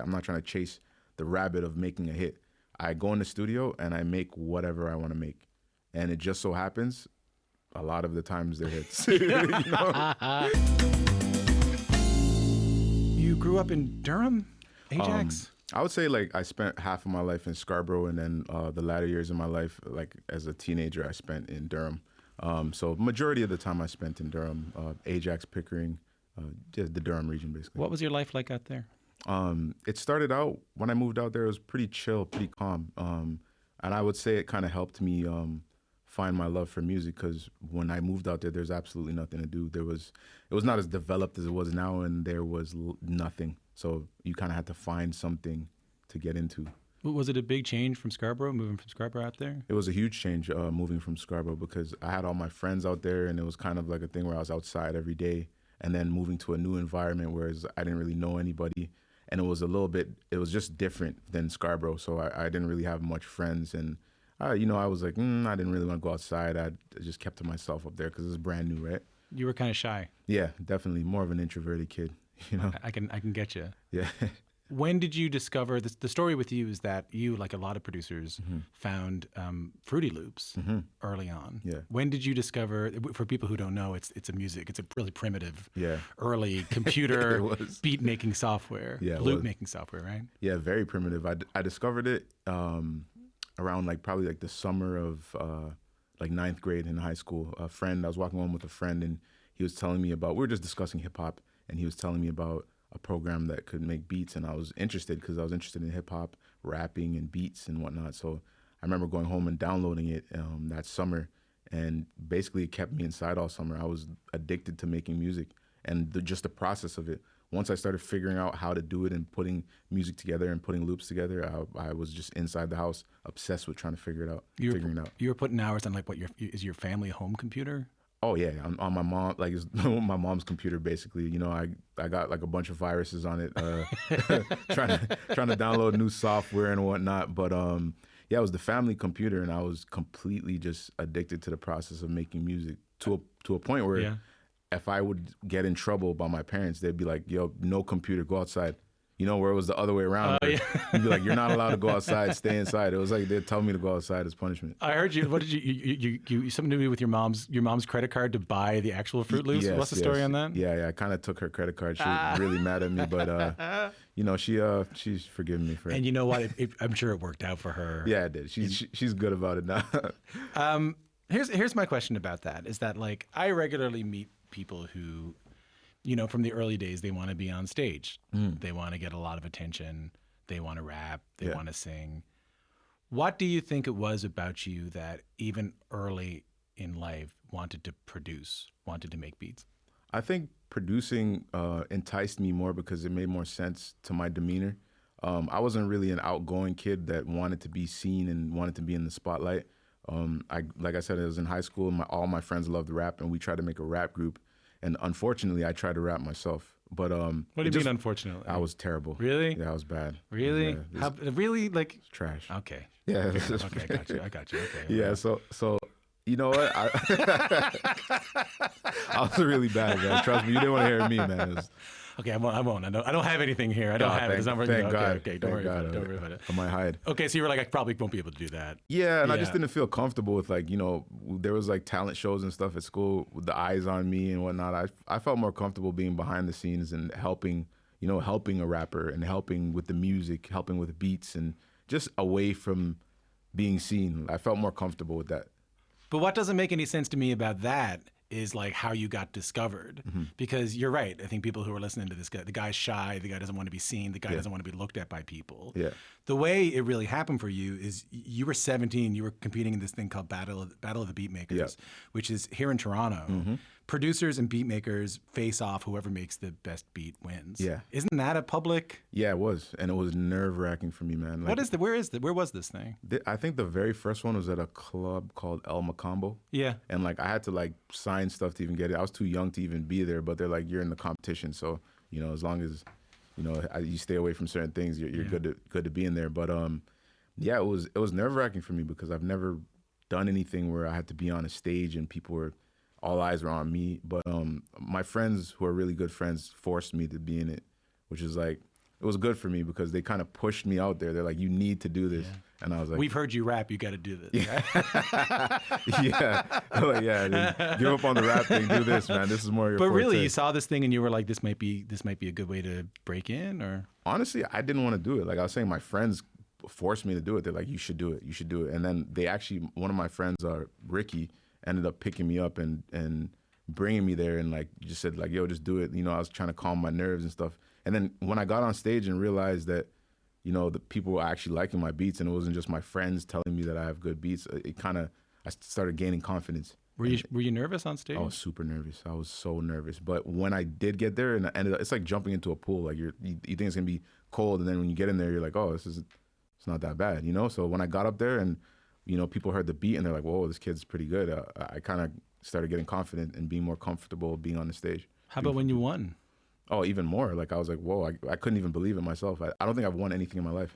I'm not trying to chase the rabbit of making a hit. I go in the studio and I make whatever I want to make. And it just so happens, a lot of the times they're hits. You know? You grew up in Durham, Ajax? I would say like I spent half of my life in Scarborough, and then the latter years of my life, like as a teenager, I spent in Durham. So majority of the time I spent in Durham, Ajax, Pickering, just the Durham region basically. What was your life like out there? It started out, when I moved out there, it was pretty chill, pretty calm. And I would say it kind of helped me find my love for music, because when I moved out there, there's absolutely nothing to do. It was not as developed as it was now, and there was nothing. So you kind of had to find something to get into. Was it a big change from Scarborough, moving from Scarborough out there? It was a huge change moving from Scarborough, because I had all my friends out there, and it was kind of like a thing where I was outside every day, and then moving to a new environment where I didn't really know anybody. And it was just different than Scarborough. So I didn't really have much friends. And, I was like, I didn't really want to go outside. I just kept to myself up there because it was brand new, right? You were kind of shy. Yeah, definitely. More of an introverted kid, you know? I can get you. Yeah. When did you discover, the story with you is that you, like a lot of producers, found Fruity Loops early on. Yeah. When did you discover, for people who don't know, it's a really primitive, Yeah. early computer beat-making software, Yeah, loop-making software, right? Yeah, very primitive. I discovered it around probably the summer of ninth grade in high school. I was walking home with a friend, and he was telling me we were just discussing hip-hop, and he was telling me about a program that could make beats, and I was interested because I was interested in hip hop, rapping, and beats and whatnot. So I remember going home and downloading it that summer, and basically it kept me inside all summer. I was addicted to making music, and just the process of it. Once I started figuring out how to do it and putting music together and putting loops together, I was just inside the house, obsessed with trying to figure it out. You were putting hours on is your family home computer? Oh yeah, on my mom, it's my mom's computer basically. I got a bunch of viruses on it, trying to download new software and whatnot. But it was the family computer, and I was completely just addicted to the process of making music to a point where if I would get in trouble by my parents, they'd be like, "Yo, no computer, go outside." Where it was the other way around. You'd be like, "You're not allowed to go outside, stay inside." It was like they'd tell me to go outside as punishment. I heard you. What did you something to do with your mom's credit card to buy the actual Fruit Loops? What's the story on that? Yeah. I kind of took her credit card. She was really mad at me, but she's forgiven me for it. And you know what? I'm sure it worked out for her. Yeah, it did. She's good about it now. Here's my question about that. Is that I regularly meet people who, from the early days, they want to be on stage. They want to get a lot of attention. They want to rap. They want to sing. What do you think it was about you that even early in life wanted to produce, wanted to make beats? I think producing enticed me more because it made more sense to my demeanor. I wasn't really an outgoing kid that wanted to be seen and wanted to be in the spotlight. Like I said, I was in high school, and all my friends loved rap, and we tried to make a rap group. And unfortunately, I tried to rap myself. But what do you mean, unfortunately? I was terrible. Really? Yeah, I was bad. Really? Yeah, really? It's trash. Okay. Yeah. Okay, I got you. Okay. Yeah. So you know what? I was really bad, man. Trust me, you didn't want to hear me, man. Okay, I won't. I don't have anything here. I don't have it. It's not Thank God. Okay, don't worry about it. I might hide. Okay, so you were like, I probably won't be able to do that. Yeah, and I just didn't feel comfortable with there was talent shows and stuff at school with the eyes on me and whatnot. I felt more comfortable being behind the scenes and helping a rapper and helping with the music, helping with beats, and just away from being seen. I felt more comfortable with that. But what doesn't make any sense to me about that is how you got discovered. Because you're right. I think people who are listening to this guy, the guy's shy, the guy doesn't want to be seen, the guy doesn't want to be looked at by people. Yeah. The way it really happened for you is you were 17, you were competing in this thing called Battle of the Beatmakers, which is here in Toronto. Producers and beat makers face off. Whoever makes the best beat wins. Yeah. Isn't that a public? Yeah, it was. And it was nerve-wracking for me, man. Where was this thing? I think the very first one was at a club called El Macambo. Yeah. And I had to sign stuff to even get it. I was too young to even be there, but they're like, you're in the competition. So, as long as, you stay away from certain things, you're good to be in there. But it was nerve-wracking for me because I've never done anything where I had to be on a stage and all eyes were on me. But my friends who are really good friends forced me to be in it, which is it was good for me because they kind of pushed me out there. They're like, you need to do this. And I was like, we've heard you rap. You got to do this. Right? yeah. Like, yeah, give up on the rap thing. Do this, man. This is more your But forte. really, you saw this thing and you were like, this might be a good way to break in, or? Honestly, I didn't want to do it. Like I was saying, my friends forced me to do it. They're like, you should do it. You should do it. And then they actually, one of my friends, Ricky, ended up picking me up and bringing me there and like just said like, yo, just do it. You know, I was trying to calm my nerves and stuff. And then when I got on stage and realized that, you know, the people were actually liking my beats and it wasn't just my friends telling me that I have good beats, I started gaining confidence. Were you nervous on stage? I was super nervous. I was so nervous. But when I did get there and I ended up, it's like jumping into a pool. Like you think it's gonna be cold, and then when you get in there, you're like, oh, it's not that bad, you know? So when I got up there and, you know, people heard the beat and they're like, whoa, this kid's pretty good. I kind of started getting confident and being more comfortable being on the stage. How about when you won? Oh, even more. Like I was like, whoa, I couldn't even believe it myself. I don't think I've won anything in my life.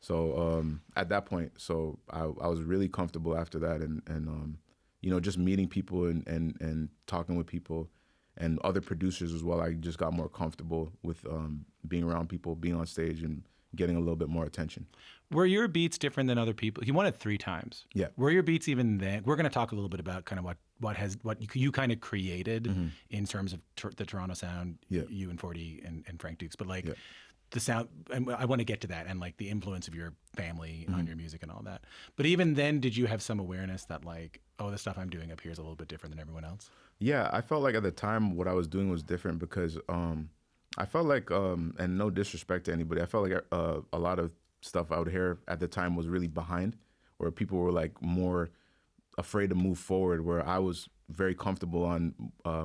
So at that point, so I was really comfortable after that, and you know, just meeting people and talking with people and other producers as well. I just got more comfortable with being around people, being on stage, and getting a little bit more attention. Were your beats different than other people? You won it 3 times. Yeah. Were your beats even then? We're going to talk a little bit about kind of what you kind of created in terms of the Toronto sound, you and 40 and Frank Dukes, but like the sound, and I want to get to that, and like the influence of your family on your music and all that. But even then, did you have some awareness that like, oh, the stuff I'm doing up here is a little bit different than everyone else? Yeah, I felt like at the time what I was doing was different because I felt like, and no disrespect to anybody, I felt like a lot of stuff out here at the time was really behind, where people were like more afraid to move forward, where I was very comfortable on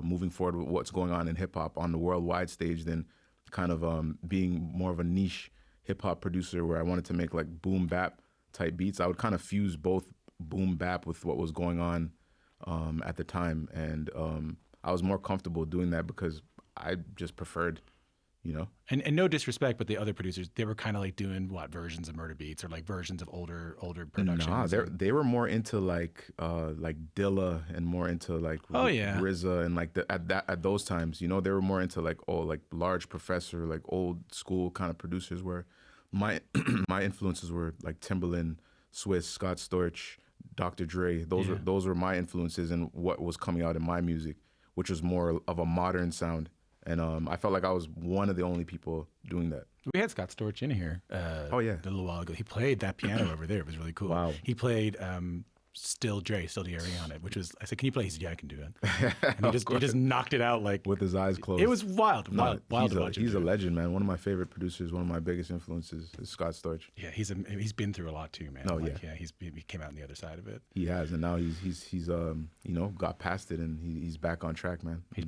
moving forward with what's going on in hip hop on the worldwide stage than kind of being more of a niche hip hop producer where I wanted to make like boom bap type beats. I would kind of fuse both boom bap with what was going on at the time. And I was more comfortable doing that because I just preferred, you know. And no disrespect, but the other producers, they were kind of like doing what, versions of Murder Beats or like versions of older productions? Nah, they were more into like Dilla and more into like RZA and like at those times, you know, they were more into like Large Professor, like old school kind of producers. Where my my influences were like Timbaland, Swiss, Scott Storch, Dr. Dre. Those were my influences and what was coming out in my music, which was more of a modern sound. And I felt like I was one of the only people doing that. We had Scott Storch in here a little while ago. He played that piano over there. It was really cool. Wow. He played Still Dre on it, which was, I said, can you play? He said, yeah, I can do it. And he just knocked it out like... with his eyes closed. It was wild to watch him. He's a legend, man. One of my favorite producers, one of my biggest influences is Scott Storch. Yeah, he's been through a lot too, man. Oh, like, he came out on the other side of it. He has, and now he's you know, got past it, and he's back on track, man. He's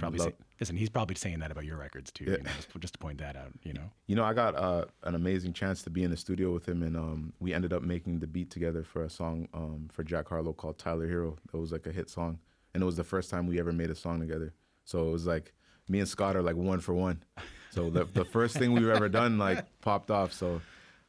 probably saying that about your records too. Yeah. You know, just to point that out, you know. You know, I got an amazing chance to be in the studio with him, and we ended up making the beat together for a song for Jack Harlow called Tyler Hero. It was like a hit song, and it was the first time we ever made a song together. So it was like me and Scott are like 1 for 1. So the first thing we've ever done like popped off. So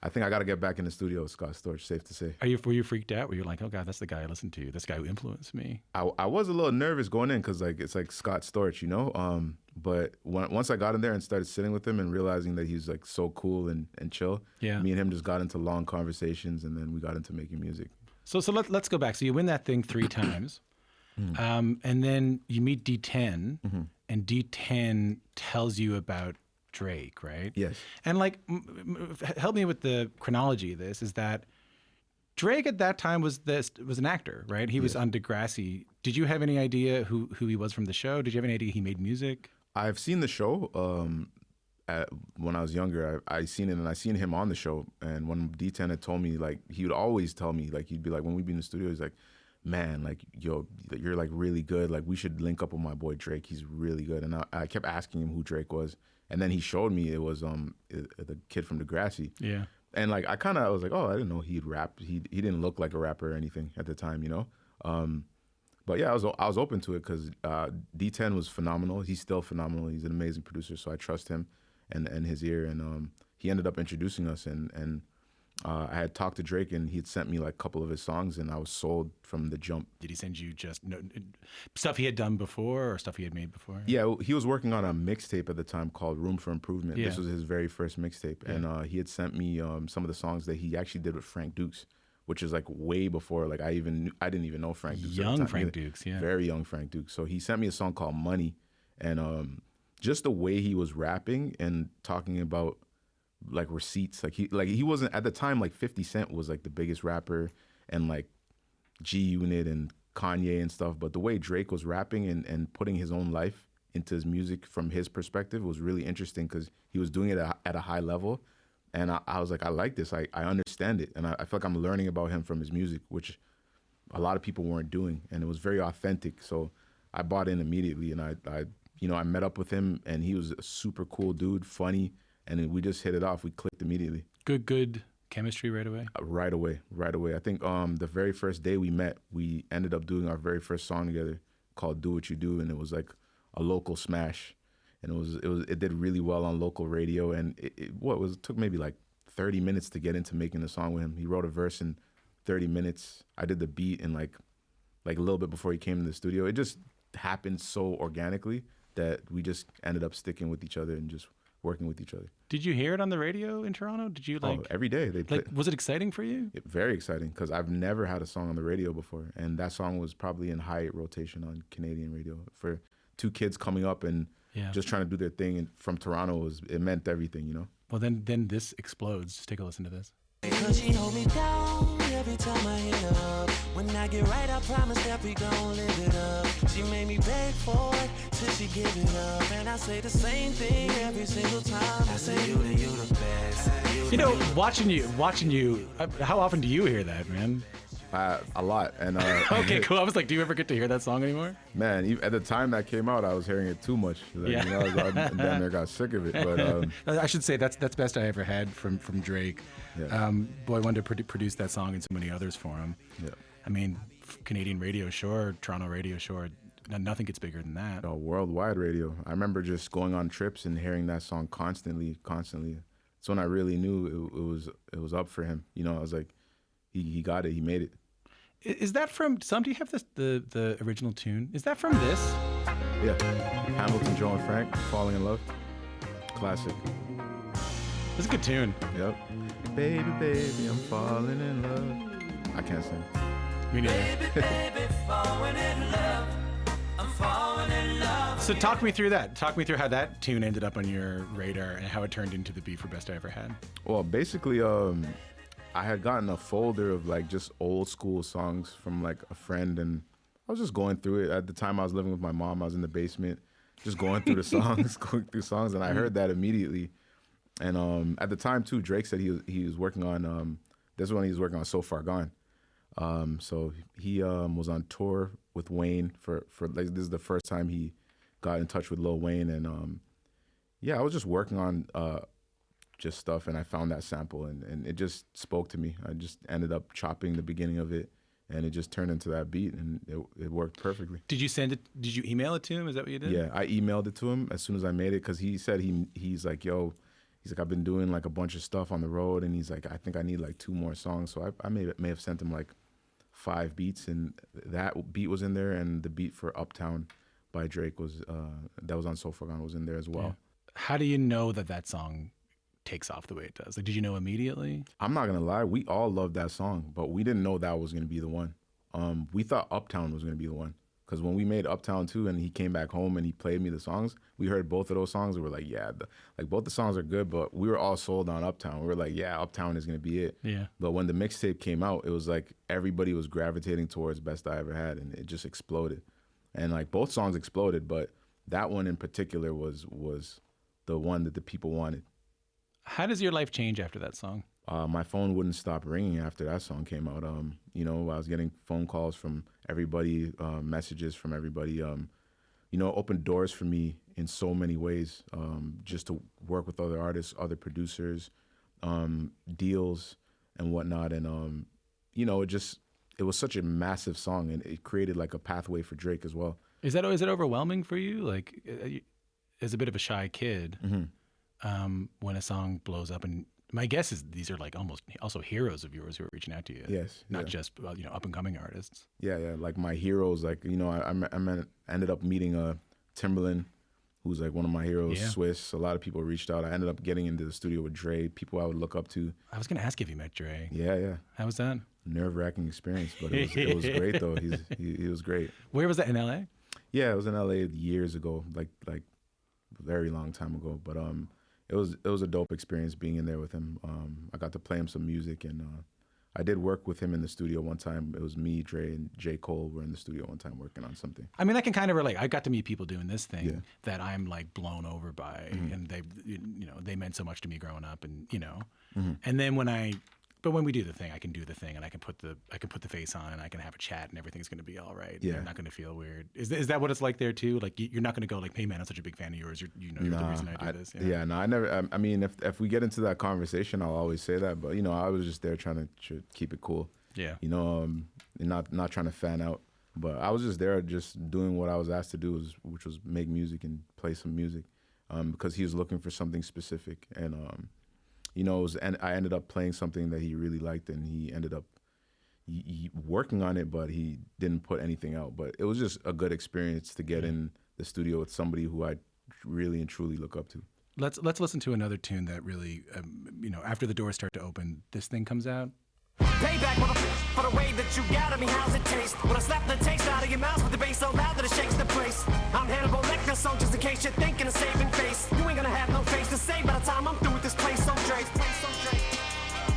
I think I got to get back in the studio with Scott Storch, safe to say. Were you freaked out? Were you like, oh God, that's the guy I listened to. This guy who influenced me. I was a little nervous going in because like it's like Scott Storch, you know. But once I got in there and started sitting with him and realizing that he's like so cool and chill, me and him just got into long conversations, and then we got into making music. So let's go back. So you win that thing 3 times, and then you meet D10, and D10 tells you about Drake, right? Yes. And like, help me with the chronology of this. Is that Drake at that time was an actor, right? He was on Degrassi. Did you have any idea who he was from the show? Did you have any idea he made music? I've seen the show when I was younger. I seen it, and I seen him on the show. And when D10 had told me, like, he would always tell me, like, he'd be like, when we'd be in the studio, he's like, man, like, yo, you're like really good. Like, we should link up with my boy Drake. He's really good. And I kept asking him who Drake was. And then he showed me it was the kid from Degrassi. Yeah. And like I was like, oh, I didn't know he'd rap. He didn't look like a rapper or anything at the time, you know. But yeah, I was open to it because D10 was phenomenal. He's still phenomenal. He's an amazing producer, so I trust him and his ear. And he ended up introducing us, and I had talked to Drake, and he had sent me like a couple of his songs, and I was sold from the jump. Did he send you just stuff he had done before or stuff he had made before? Yeah, he was working on a mixtape at the time called Room for Improvement. Yeah. This was his very first mixtape, and he had sent me some of the songs that he actually did with Frank Dukes, which is like way before like I didn't even know Frank Dukes. Young Frank Dukes, yeah, very young Frank Dukes. So he sent me a song called Money, and just the way he was rapping and talking about like receipts, like he wasn't at the time, like 50 Cent was like the biggest rapper, and like G Unit and Kanye and stuff, but the way Drake was rapping and putting his own life into his music from his perspective was really interesting, because he was doing it at a high level, and I was like, I like this, I understand it, and I feel like I'm learning about him from his music, which a lot of people weren't doing, and it was very authentic. So I bought in immediately, and I met up with him, and he was a super cool dude, funny. And then we just hit it off. We clicked immediately. Good chemistry right away? Right away. I think the very first day we met, we ended up doing our very first song together called Do What You Do. And it was like a local smash. And it did really well on local radio. And it took maybe like 30 minutes to get into making the song with him. He wrote a verse in 30 minutes. I did the beat in like a little bit before he came to the studio. It just happened so organically that we just ended up sticking with each other and just working with each other. Did you hear it on the radio in Toronto? Did you like every day they play? Was it exciting for you? Very exciting, because I've never had a song on the radio before, and that song was probably in high rotation on Canadian radio for two kids coming up and just trying to do their thing. And from Toronto, it meant everything, you know. Well, then this explodes. Just take a listen to this. Cause she hold me down every time I hit her up. When I get right, I promise that we gon' live it up. She made me beg for it till she give it up. And I say the same thing every single time. I say you the best. You know, watching you, how often do you hear that, man? A lot. And okay, cool. I was like, do you ever get to hear that song anymore? Man, at the time that came out, I was hearing it too much. Like, yeah. You know, I damn near got sick of it. But I should say that's best I ever had from Drake. Yeah. Boi-1da produced that song and so many others for him. Yeah. I mean, Canadian radio, sure. Toronto radio, sure. Nothing gets bigger than that. Worldwide radio. I remember just going on trips and hearing that song constantly. That's when I really knew it was up for him. You know, I was like, he got it. He made it. Is that from some? Do you have the original tune? Is that from this? Yeah, Hamilton, Joe and Frank, Falling in Love, classic. It's a good tune. Yep. Baby, baby, I'm falling in love. I can't sing. Me neither. Baby, falling in love. I'm falling in love. So talk me through that. Talk me through how that tune ended up on your radar and how it turned into the beat for Best I Ever Had. Well, basically, I had gotten a folder of like just old school songs from like a friend, and I was just going through it. At the time I was living with my mom, I was in the basement, just going through the songs, and I heard that immediately. And at the time too, Drake said he was working on this one. He was working on So Far Gone. So he was on tour with Wayne for like, this is the first time he got in touch with Lil Wayne, and I was just working on just stuff, and I found that sample, and it just spoke to me. I just ended up chopping the beginning of it, and it just turned into that beat, and it worked perfectly. Did you send it? Did you email it to him? Is that what you did? Yeah, I emailed it to him as soon as I made it, because he said he's like, yo, he's like, I've been doing like a bunch of stuff on the road, and he's like, I think I need like 2 more songs. So I may have sent him like 5 beats, and that beat was in there, and the beat for Uptown by Drake was that was on So Far Gone was in there as well. Yeah. How do you know that song takes off the way it does? Like, did you know immediately? I'm not gonna lie, we all loved that song, but we didn't know that was gonna be the one. We thought Uptown was gonna be the one, because when we made Uptown 2 and he came back home and he played me the songs, we heard both of those songs and we're like, yeah, like both the songs are good, but we were all sold on Uptown. We were like, yeah, Uptown is gonna be it. Yeah. But when the mixtape came out, it was like everybody was gravitating towards Best I Ever Had, and it just exploded. And like both songs exploded, but that one in particular was the one that the people wanted. How does your life change after that song? My phone wouldn't stop ringing after that song came out. I was getting phone calls from everybody, messages from everybody. Opened doors for me in so many ways, just to work with other artists, other producers, deals and whatnot. And, it was such a massive song, and it created like a pathway for Drake as well. Is it overwhelming for you? Like, as a bit of a shy kid, Mm-hmm. When a song blows up and My guess is these are like almost also heroes of yours who are reaching out to you. Yes, Not yeah. just up and coming artists. Yeah. Like my heroes, like, I ended up meeting Timberland, who's like one of my heroes, Yeah. Swiss. A lot of people reached out. I ended up getting into the studio with Dre, people I would look up to. I was going to ask if you met Dre. Yeah. How was that? Nerve-wracking experience, but it was great though. He was great. Where was that, in LA? Yeah, it was in LA years ago, like a very long time ago. But it was a dope experience being in there with him. I got to play him some music, and I did work with him in the studio one time. It was me, Dre, and J. Cole were in the studio one time working on something. I mean, I can kind of relate. I got to meet people doing this thing Yeah. that I'm like blown over by, and they meant so much to me growing up, and and then when we do the thing, I can do the thing, and I can put the face on, and I can have a chat, and everything's going to be all right. Yeah. I'm not going to feel weird. Is that what it's like there too? Like you're not going to go like, hey man, I'm such a big fan of yours. You're the reason I do this. Yeah, no, I never. I mean, if we get into that conversation, I'll always say that. But I was just there trying to keep it cool. Yeah. And not trying to fan out. But I was just there, just doing what I was asked to do, which was make music and play some music, because he was looking for something specific, and and I ended up playing something that he really liked, and he ended up working on it, but he didn't put anything out. But it was just a good experience to get in the studio with somebody who I really and truly look up to. Let's listen to another tune that really, after the doors start to open, this thing comes out. Payback for the way that you got me, how's it taste? When I slap the taste out of your mouth with the bass so loud that it shakes the place. I'm Hannibal Lecter, so just in case you're thinking of saving face, you ain't gonna have no face to say by the time I'm through with this place. So Dre,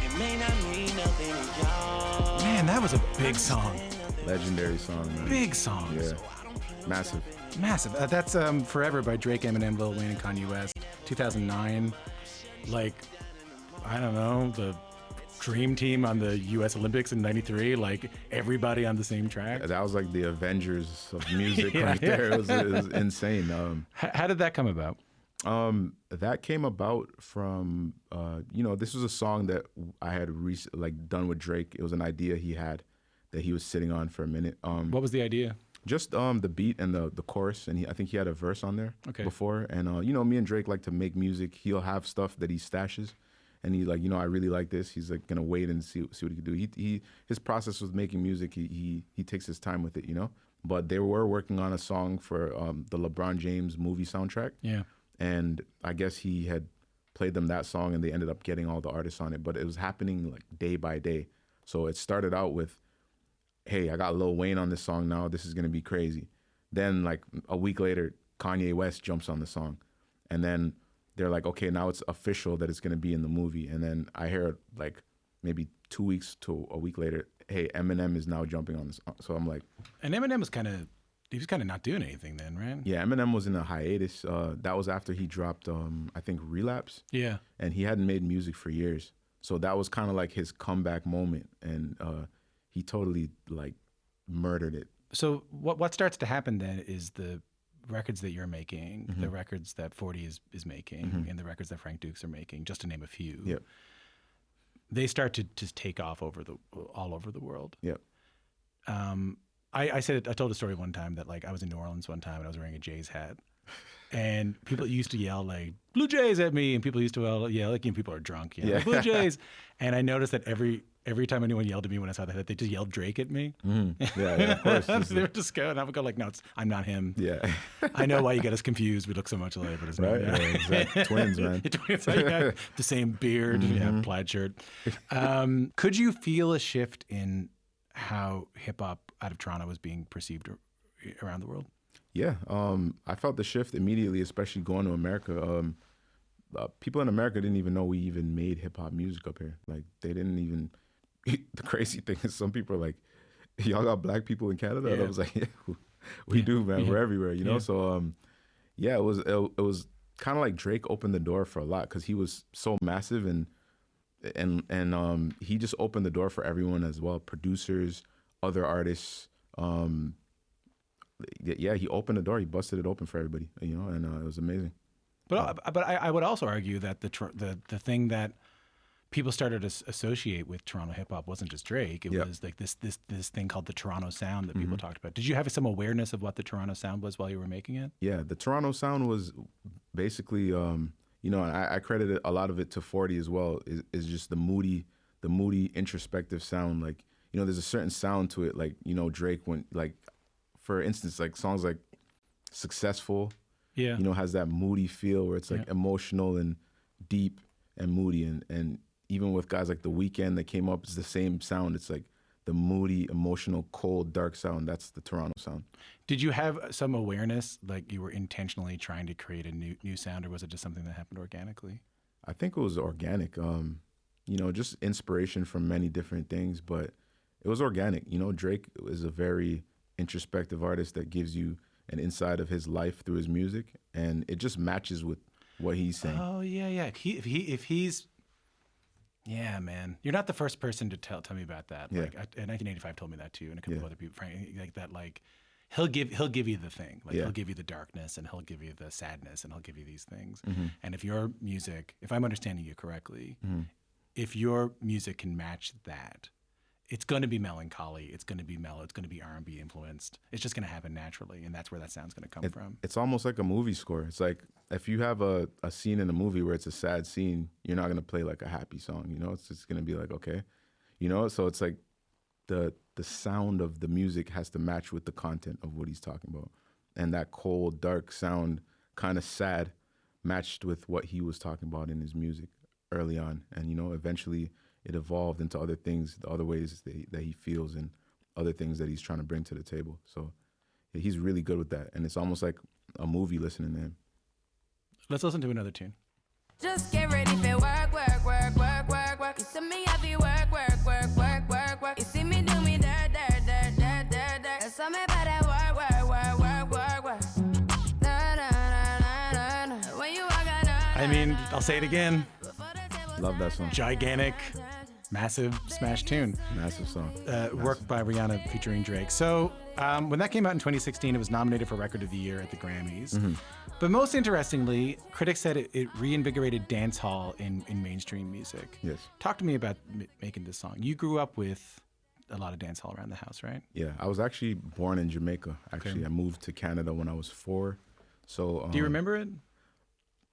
It may not mean nothing to y'all. Man, that was a big song. Legendary song, man. Big songs. Yeah, massive. Massive. That's Forever by Drake, Eminem, Lil Wayne, and Kanye West. 2009. Like, I don't know, the dream team on the U.S. Olympics in '93. Like, everybody on the same track. That was like the Avengers of music Yeah, right there. It was insane. How did that come about? That came about from this was a song that I had done with Drake. It was an idea he had that he was sitting on for a minute. What was the idea? Just the beat and the chorus, and I think he had a verse on there before. And me and Drake like to make music. He'll have stuff that he stashes, and he I really like this. He's like gonna wait and see what he can do. His process with making music. He takes his time with it, But they were working on a song for the LeBron James movie soundtrack. Yeah. And I guess he had played them that song, and they ended up getting all the artists on it. But it was happening like day by day. So it started out with, hey, I got Lil Wayne on this song now. This is going to be crazy. Then like a week later, Kanye West jumps on the song. And then they're like, okay, now it's official that it's going to be in the movie. And then I hear like maybe 2 weeks to a week later, hey, Eminem is now jumping on this. So I'm like. And Eminem was kind of not doing anything then, right? Yeah, Eminem was in a hiatus. That was after he dropped, I think, Relapse. Yeah. And he hadn't made music for years. So that was kind of like his comeback moment. And he totally like murdered it. So what starts to happen then is the records that you're making, the records that 40 is making, and the records that Frank Dukes are making, just to name a few. Yep. They start to just take off all over the world. Yep. I told a story one time that like I was in New Orleans one time and I was wearing a Jays hat, and people used to yell like Blue Jays at me, and people used to yell like people are drunk, like, Blue Jays, and I noticed that every time anyone yelled at me when I saw the hat, they just yelled Drake at me. Yeah, of course. They were just going, and I would go like, no, I'm not him. Yeah. I know why you get us confused. We look so much alike, but it's Right? not. Yeah, exactly. Twins, man. Twins, yeah, the same beard, plaid shirt. Could you feel a shift in how hip hop out of Toronto was being perceived around the world? Yeah, I felt the shift immediately, especially going to America. People in America didn't even know we even made hip hop music up here. Like they didn't even. The crazy thing is, some people are like, "Y'all got black people in Canada?" And I was like, "Yeah, we do, man. We're everywhere, So, it was kind of like Drake opened the door for a lot because he was so massive, and he just opened the door for everyone as well, producers, other artists. He opened the door. He busted it open for everybody, and it was amazing. But I would also argue that the thing that people started to associate with Toronto hip hop wasn't just Drake. It was like this thing called the Toronto sound that people talked about. Did you have some awareness of what the Toronto sound was while you were making it? Yeah, the Toronto sound was basically you know, and I credit a lot of it to 40 as well. Is just the moody introspective sound. Like, you know, there's a certain sound to it. Like, you know, Drake, when, like, for instance, like songs like Successful, Yeah. you know, has that moody feel where it's like emotional and deep and moody. And even with guys like The Weeknd that came up, it's the same sound. It's like the moody, emotional, cold, dark sound. That's the Toronto sound. Did you have some awareness, like you were intentionally trying to create a new sound, or was it just something that happened organically? I think it was organic. You know, just inspiration from many different things, but it was organic. You know, Drake is a very introspective artist that gives you an insight of his life through his music, and it just matches with what he's saying. Oh yeah. If he's yeah, man, you're not the first person to tell me about that. Yeah. Like, in 1985 told me that too, and a couple of other people. Frank, like that, like he'll give you the thing, like he'll give you the darkness, and he'll give you the sadness, and he'll give you these things. And if your music, if I'm understanding you correctly, if your music can match that, it's going to be melancholy. It's going to be mellow. It's going to be R&B influenced. It's just going to happen naturally, and that's where that sound's going to come from. It's almost like a movie score. It's like if you have a scene in a movie where it's a sad scene, you're not going to play like a happy song. You know, it's just going to be like, okay, you know. So it's like the sound of the music has to match with the content of what he's talking about, and that cold, dark sound, kind of sad, matched with what he was talking about in his music early on, and you know, eventually it evolved into other things, the other ways that he feels and other things that he's trying to bring to the table. So he's really good with that. And it's almost like a movie listening to him. Let's listen to another tune. Just get ready for work, work, work, work, work, work. You see me happy work, work, work, work, work, work. You see me do me dirt, dirt, dirt, dirt, dirt, dirt. There's something about that work, work, work, work, work, work. Da, da, da, da, da, da. When you walk out, I mean, I'll say it again. Love that song. Gigantic, massive smash tune. Massive song. Work by Rihanna featuring Drake. So when that came out in 2016, it was nominated for Record of the Year at the Grammys. But most interestingly, critics said it reinvigorated dancehall in mainstream music. Yes. Talk to me about making this song. You grew up with a lot of dancehall around the house, right? Yeah, I was actually born in Jamaica. Actually, I moved to Canada when I was 4. So Do you remember it?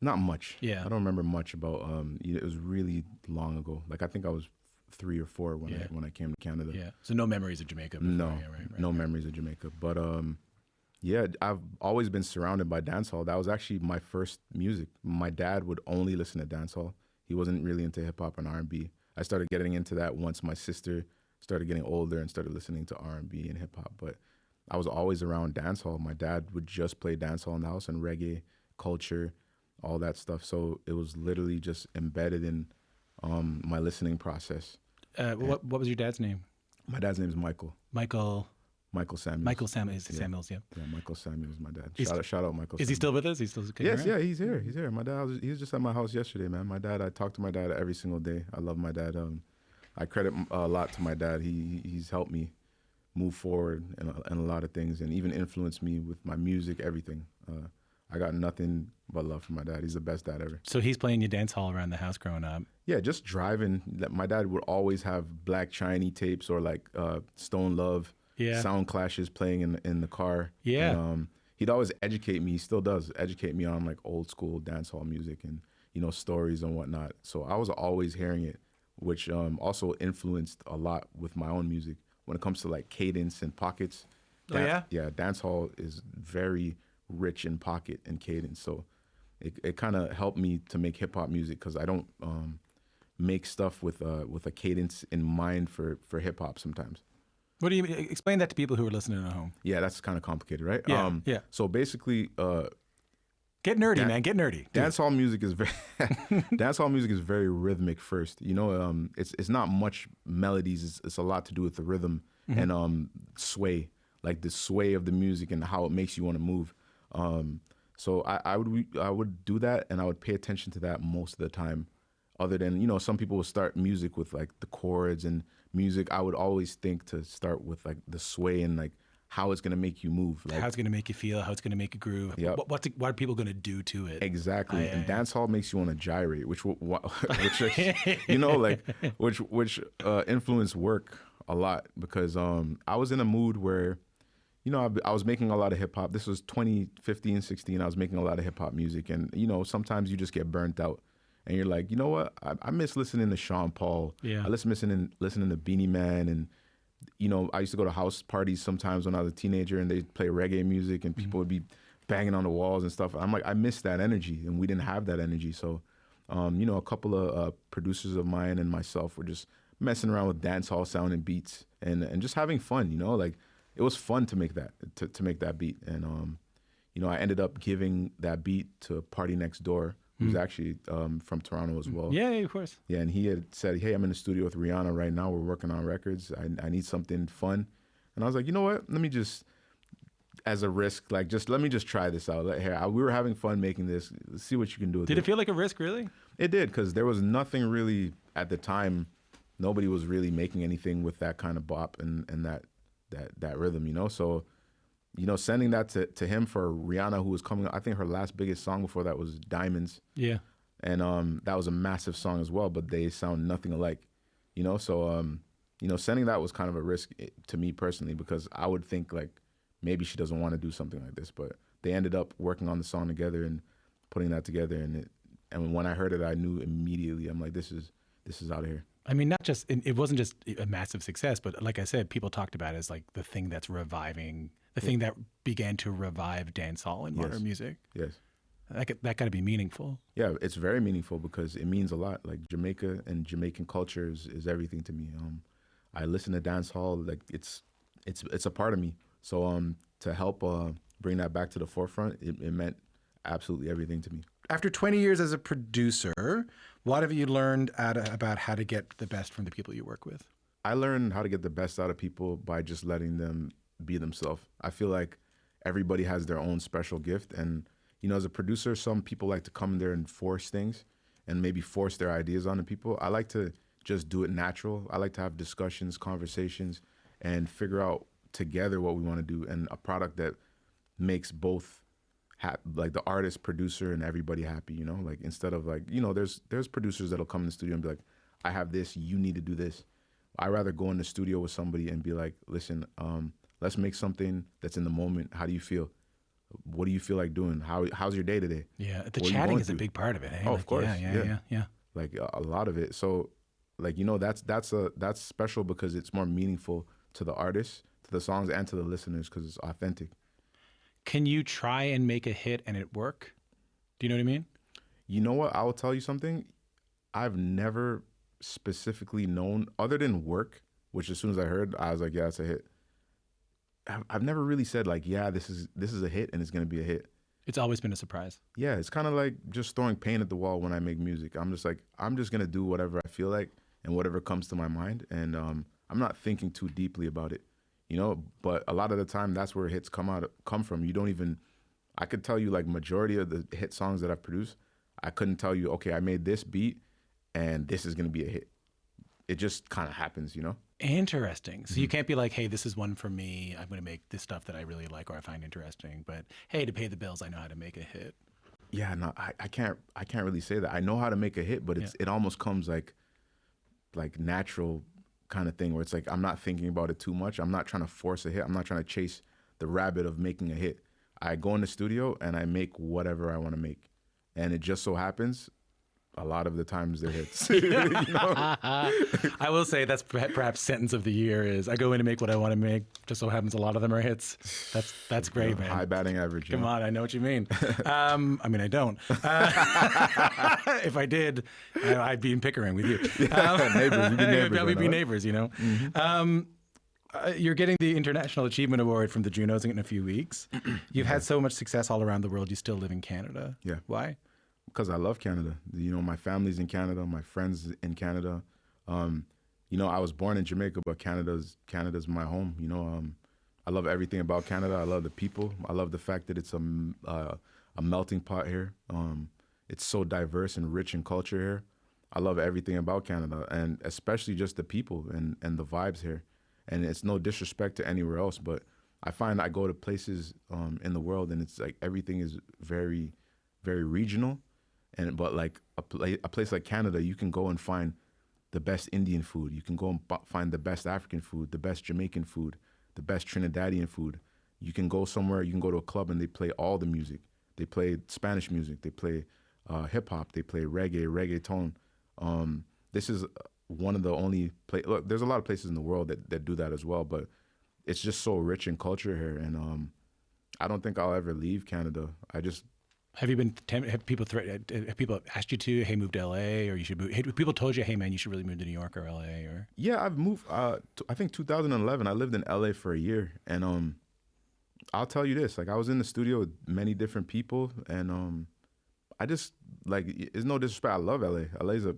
Not much. Yeah. I don't remember much about. It was really long ago. Like I think I was 3 or 4 when I came to Canada. Yeah. So no memories of Jamaica. Before. No, Yeah, right, no memories of Jamaica. But yeah, I've always been surrounded by dancehall. That was actually my first music. My dad would only listen to dancehall. He wasn't really into hip hop and R&B. I started getting into that once my sister started getting older and started listening to R&B and hip hop. But I was always around dancehall. My dad would just play dancehall in the house and reggae culture, all that stuff. So it was literally just embedded in my listening process. What was your dad's name? My dad's name is Michael. Michael Samuels. Michael Samuels. Samuels. Yeah. Yeah, Michael Samuels, my dad. He's- Shout out Michael. Is he Samuels. still with us? He's still kicking Yes, around? yeah, he's here. He's here. My dad, he was just at my house yesterday, man. My dad, I talk to my dad every single day. I love my dad. I credit a lot to my dad. He's helped me move forward in a lot of things, and even influenced me with my music, everything. I got nothing but love for my dad. He's the best dad ever. So he's playing you dance hall around the house growing up. Yeah, just driving. My dad would always have Black Chinese tapes or like Stone Love sound clashes playing in the car. Yeah. And, he'd always educate me. He still does educate me on like old school dancehall music and, you know, stories and whatnot. So I was always hearing it, which also influenced a lot with my own music when it comes to like cadence and pockets. Oh, yeah? Yeah, dancehall is very rich in pocket and cadence. So it kind of helped me to make hip hop music because I don't make stuff with a cadence in mind for hip hop sometimes. What do you explain that to people who are listening at home? Yeah, that's kind of complicated, right? Yeah, yeah. So basically, Get nerdy, man. Get nerdy. dancehall music is very dancehall music is very rhythmic first. You know, it's not much melodies. It's a lot to do with the rhythm and sway, like the sway of the music and how it makes you want to move. So I would do that, and I would pay attention to that most of the time. Other than, you know, some people will start music with like the chords and music. I would always think to start with like the sway and like how it's gonna make you move. Like, How it's going to make you feel, how it's going to make you groove. Yep. What are people going to do to it? exactly. And dancehall makes you want to gyrate, which you know, like which influence work a lot because I was in a mood where, you know, I was making a lot of hip hop. This was 2015, 16. I was making a lot of hip hop music, and you know, sometimes you just get burnt out, and you're like, you know what? I miss listening to Sean Paul. Yeah. I listening to Beanie Man, and you know, I used to go to house parties sometimes when I was a teenager, and they'd play reggae music, and people would be banging on the walls and stuff. I'm like, I miss that energy, and we didn't have that energy. So, you know, a couple of producers of mine and myself were just messing around with dance hall sound and beats, and just having fun. You know, like it was fun to make that to make that beat, and you know, I ended up giving that beat to Party Next Door, who's actually from Toronto as well. Yeah, of course. Yeah, and he had said, hey, I'm in the studio with Rihanna right now. We're working on records. I need something fun. And I was like, you know what? Let me just, as a risk, like, let me just try this out. Like, here, we were having fun making this. Let's see what you can do with it. Did it feel like a risk, really? It did, because there was nothing really, at the time, nobody was really making anything with that kind of bop and that rhythm, you know? So, you know, sending that to him for Rihanna, who was coming, I think her last biggest song before that was Diamonds. Yeah. And that was a massive song as well, but they sound nothing alike, you know? So, you know, sending that was kind of a risk to me personally, because I would think like maybe she doesn't want to do something like this, but they ended up working on the song together and putting that together. And when I heard it, I knew immediately, I'm like, this is out of here. I mean, it wasn't just a massive success, but like I said, people talked about it as like the thing that's reviving, the thing that began to revive dancehall and modern music. Yes. That got to be meaningful. Yeah, it's very meaningful because it means a lot. Like Jamaica and Jamaican culture is everything to me. I listen to dancehall, like it's a part of me. So to help bring that back to the forefront, it meant absolutely everything to me. After 20 years as a producer, what have you learned about how to get the best from the people you work with? I learned how to get the best out of people by just letting them be themselves. I feel like everybody has their own special gift. And, you know, as a producer, some people like to come there and force things and maybe force their ideas on the people. I like to just do it natural. I like to have discussions, conversations, and figure out together what we want to do, and a product that makes both like the artist, producer, and everybody happy, you know? Like instead of like, you know, there's producers that'll come in the studio and be like, I have this, you need to do this. I'd rather go in the studio with somebody and be like, listen, let's make something that's in the moment. How do you feel? What do you feel like doing? How's your day today? Yeah, the chatting is a big part of it. Oh, of course. Yeah. Like a lot of it. So, like, you know, that's special because it's more meaningful to the artists, to the songs, and to the listeners because it's authentic. Can you try and make a hit and it work? Do you know what I mean? You know what? I will tell you something. I've never specifically known, other than Work, which as soon as I heard, I was like, yeah, it's a hit. I've never really said like, yeah, this is a hit and it's going to be a hit. It's always been a surprise. Yeah, it's kind of like just throwing paint at the wall when I make music. I'm just like, I'm just going to do whatever I feel like and whatever comes to my mind. And I'm not thinking too deeply about it, you know? But a lot of the time, that's where hits come from. You don't even, I could tell you like majority of the hit songs that I've produced, I couldn't tell you, okay, I made this beat and this is going to be a hit. It just kind of happens, you know? Interesting. So you can't be like, hey, this is one for me. I'm going to make this stuff that I really like or I find interesting. But hey, to pay the bills, I know how to make a hit. Yeah, no, I can't really say that. I know how to make a hit, but it almost comes like natural kind of thing where it's like I'm not thinking about it too much. I'm not trying to force a hit. I'm not trying to chase the rabbit of making a hit. I go in the studio and I make whatever I want to make. And it just so happens a lot of the times they're hits. You know? I will say that's perhaps sentence of the year is I go in and make what I want to make. Just so happens a lot of them are hits. That's great, man. High batting average. Come on, I know what you mean. I mean, I don't. If I did, I'd be in Pickering with you. Neighbors, we'd be neighbors. Probably be neighbors, you know. Mm-hmm. You're getting the International Achievement Award from the Junos in a few weeks. You've had so much success all around the world. You still live in Canada. Yeah. Why? Because I love Canada. You know, my family's in Canada, my friends in Canada. You know, I was born in Jamaica, but Canada's my home. You know, I love everything about Canada. I love the people. I love the fact that it's a melting pot here. It's so diverse and rich in culture here. I love everything about Canada, and especially just the people and the vibes here. And it's no disrespect to anywhere else, but I find I go to places in the world and it's like everything is very, very regional. But like a place like Canada, you can go and find the best Indian food. You can go and find the best African food, the best Jamaican food, the best Trinidadian food. You can go somewhere, you can go to a club and they play all the music. They play Spanish music, they play hip hop, they play reggaeton. This is one of the only look, there's a lot of places in the world that do that as well, but it's just so rich in culture here, and I don't think I'll ever leave Canada. Have you been? Have people asked you to? Hey, move to LA, or you should move? Hey, people told you, hey man, you should really move to New York or LA, or? Yeah, I've moved. I think 2011. I lived in LA for a year, and I'll tell you this: like, I was in the studio with many different people, and I just like, it's no disrespect. I love LA. LA's a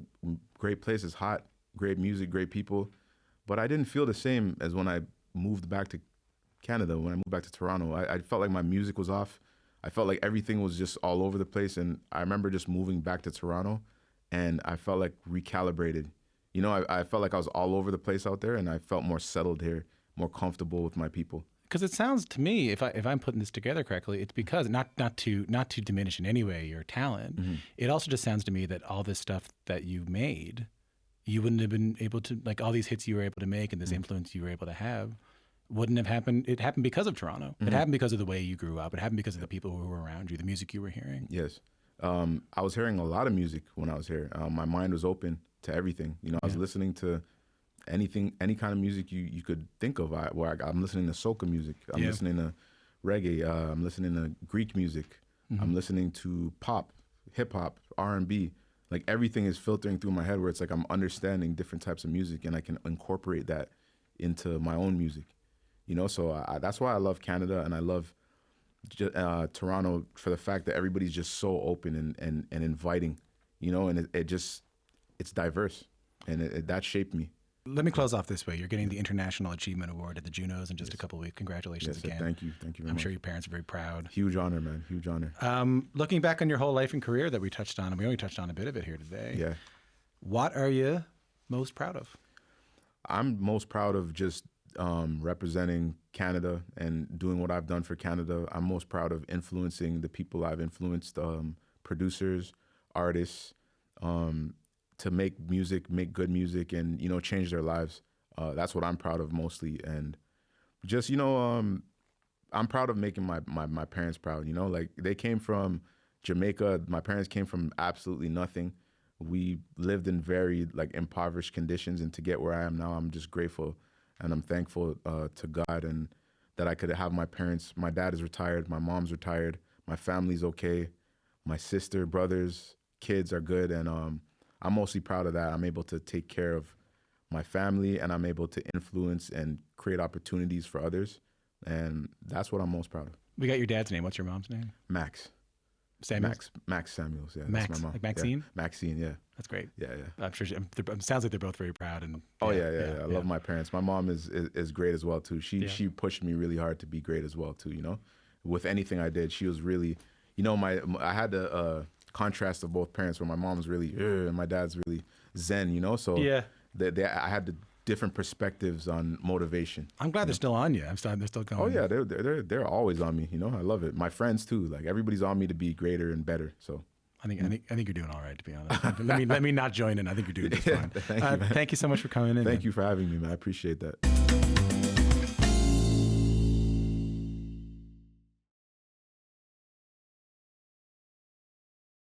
great place. It's hot, great music, great people, but I didn't feel the same as when I moved back to Canada. When I moved back to Toronto, I felt like my music was off. I felt like everything was just all over the place, and I remember just moving back to Toronto, and I felt like recalibrated. You know, I felt like I was all over the place out there, and I felt more settled here, more comfortable with my people. Because it sounds to me, if I'm putting this together correctly, it's because not to diminish in any way your talent. Mm-hmm. It also just sounds to me that all this stuff that you made, you wouldn't have been able to, like all these hits you were able to make and this influence you were able to have, wouldn't have happened. It happened because of Toronto. It happened because of the way you grew up. It happened because of the people who were around you, the music you were hearing. Yes. I was hearing a lot of music when I was here. My mind was open to everything. You know, I was listening to anything, any kind of music you could think of. I'm listening to soca music. I'm listening to reggae. I'm listening to Greek music. I'm listening to pop, hip hop, R&B. Like, everything is filtering through my head where it's like I'm understanding different types of music, and I can incorporate that into my own music. You know, so that's why I love Canada, and I love Toronto for the fact that everybody's just so open and inviting, you know, and it's diverse, and that shaped me. Let me close off this way. You're getting the International Achievement Award at the Junos in just a couple of weeks. Congratulations again. Thank you very much. I'm sure your parents are very proud. Huge honor, man. Huge honor. Looking back on your whole life and career that we touched on, and we only touched on a bit of it here today. Yeah. What are you most proud of? I'm most proud of just representing Canada and doing what I've done for Canada. I'm most proud of influencing the people I've influenced, producers, artists, to make music, make good music, and, you know, change their lives. That's what I'm proud of mostly. And just, you know, I'm proud of making my parents proud, you know, like, they came from Jamaica. My parents came from absolutely nothing. We lived in very, like, impoverished conditions, and to get where I am now, I'm just grateful. And I'm thankful to God, and that I could have my parents. My dad is retired. My mom's retired. My family's okay. My sister, brothers, kids are good. And I'm mostly proud of that. I'm able to take care of my family, and I'm able to influence and create opportunities for others. And that's what I'm most proud of. We got your dad's name. What's your mom's name? Max. Samuels? Max Samuels, yeah. Max, that's my mom. like Maxine? Yeah. Maxine, yeah. That's great. Yeah. I'm sure. It sounds like they're both very proud. And I love my parents. My mom is great as well too. She pushed me really hard to be great as well too. You know, with anything I did, she was really, you know, I had the contrast of both parents, where my mom's really and my dad's really zen. You know, so I had the different perspectives on motivation. I'm glad they're still on you. They're still going. Oh yeah, they're always on me. You know, I love it. My friends too. Like, everybody's on me to be greater and better. So. I think you're doing all right, to be honest. let me not join in. I think you're doing just fine. Thank you, man. Thank you so much for coming in. Thank you for having me, man. I appreciate that.